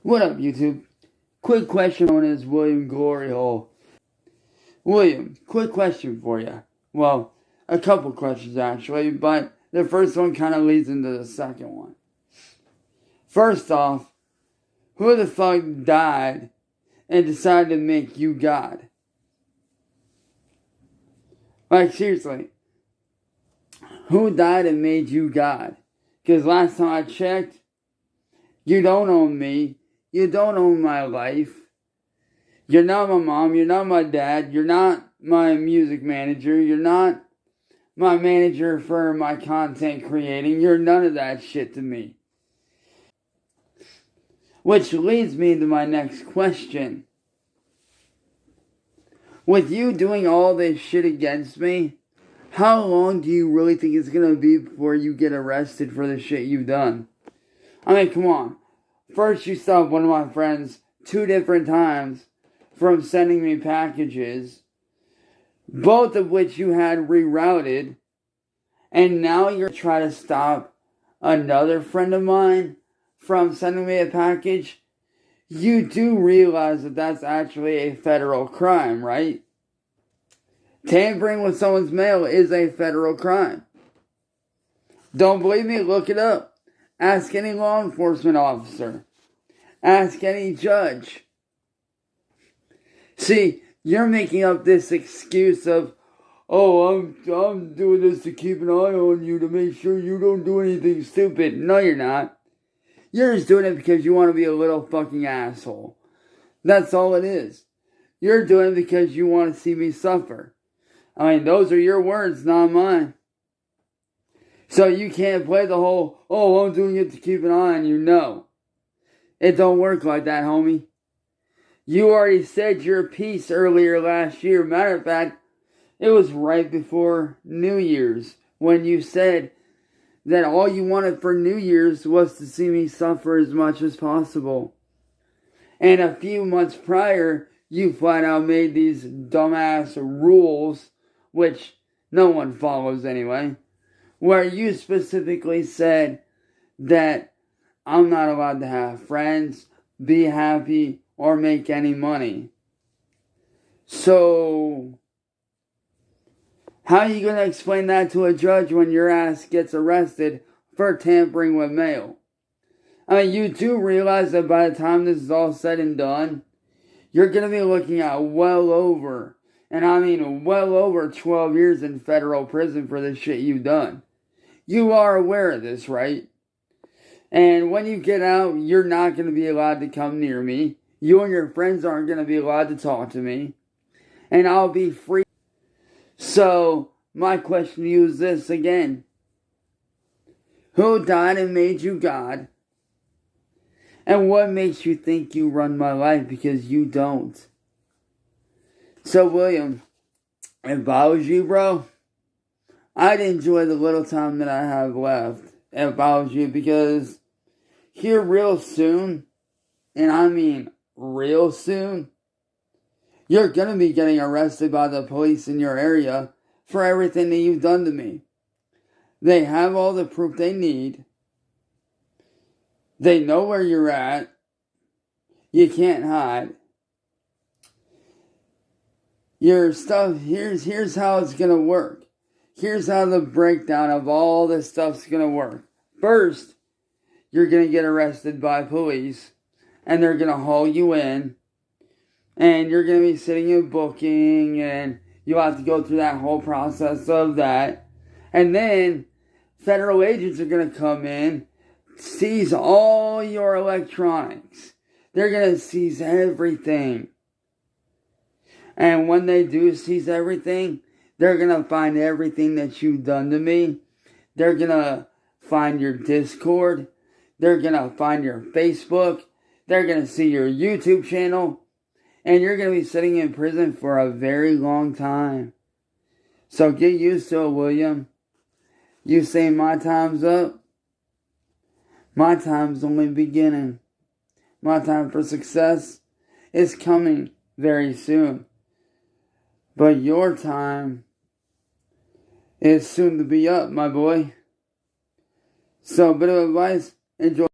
What up, YouTube? Quick question on his William Glory Hole. William, quick question for you. Well, a couple questions actually, but the first one kind of leads into the second one. First off, who the fuck died and decided to make you God? Like, seriously. Who died and made you God? Because last time I checked, you don't own me. You don't own my life. You're not my mom. You're not my dad. You're not my music manager. You're not my manager for my content creating. You're none of that shit to me. Which leads me to my next question. With you doing all this shit against me, how long do you really think it's going to be before you get arrested for the shit you've done? I mean, come on. First, you stopped one of my friends 2 different times from sending me packages, both of which you had rerouted, and now you're trying to stop another friend of mine from sending me a package. You do realize that that's actually a federal crime, right? Tampering with someone's mail is a federal crime. Don't believe me? Look it up. Ask any law enforcement officer. Ask any judge. See, you're making up this excuse of, oh, I'm doing this to keep an eye on you to make sure you don't do anything stupid. No, you're not. You're just doing it because you want to be a little fucking asshole. That's all it is. You're doing it because you want to see me suffer. I mean, those are your words, not mine. So you can't play the whole, oh, I'm doing it to keep an eye on you. No. It don't work like that, homie. You already said your piece earlier last year. Matter of fact, it was right before New Year's when you said that all you wanted for New Year's was to see me suffer as much as possible. And a few months prior, you flat out made these dumbass rules, which no one follows anyway, where you specifically said that I'm not allowed to have friends, be happy, or make any money. So, how are you going to explain that to a judge when your ass gets arrested for tampering with mail? I mean, you do realize that by the time this is all said and done, you're going to be looking at well over 12 years in federal prison for the shit you've done. You are aware of this, right? And when you get out, you're not going to be allowed to come near me. You and your friends aren't going to be allowed to talk to me. And I'll be free. So, my question to you is this again. Who died and made you God? And what makes you think you run my life? Because you don't. So, William, if I was you, bro, I'd enjoy the little time that I have left. If I was you, because here real soon, and I mean real soon, you're going to be getting arrested by the police in your area for everything that you've done to me. They have all the proof they need. They know where you're at. You can't hide. Your stuff, here's how it's going to work. Here's how the breakdown of all this stuff's going to work. First, you're going to get arrested by police, and they're going to haul you in, and you're going to be sitting in booking, and you'll have to go through that whole process of that. And then, federal agents are going to come in, seize all your electronics. They're going to seize everything. And when they do seize everything, they're going to find everything that you've done to me. They're going to find your Discord. They're going to find your Facebook. They're going to see your YouTube channel. And you're going to be sitting in prison for a very long time. So get used to it, William. You say my time's up. My time's only beginning. My time for success is coming very soon. But your time is soon to be up, my boy. So, a bit of advice, enjoy.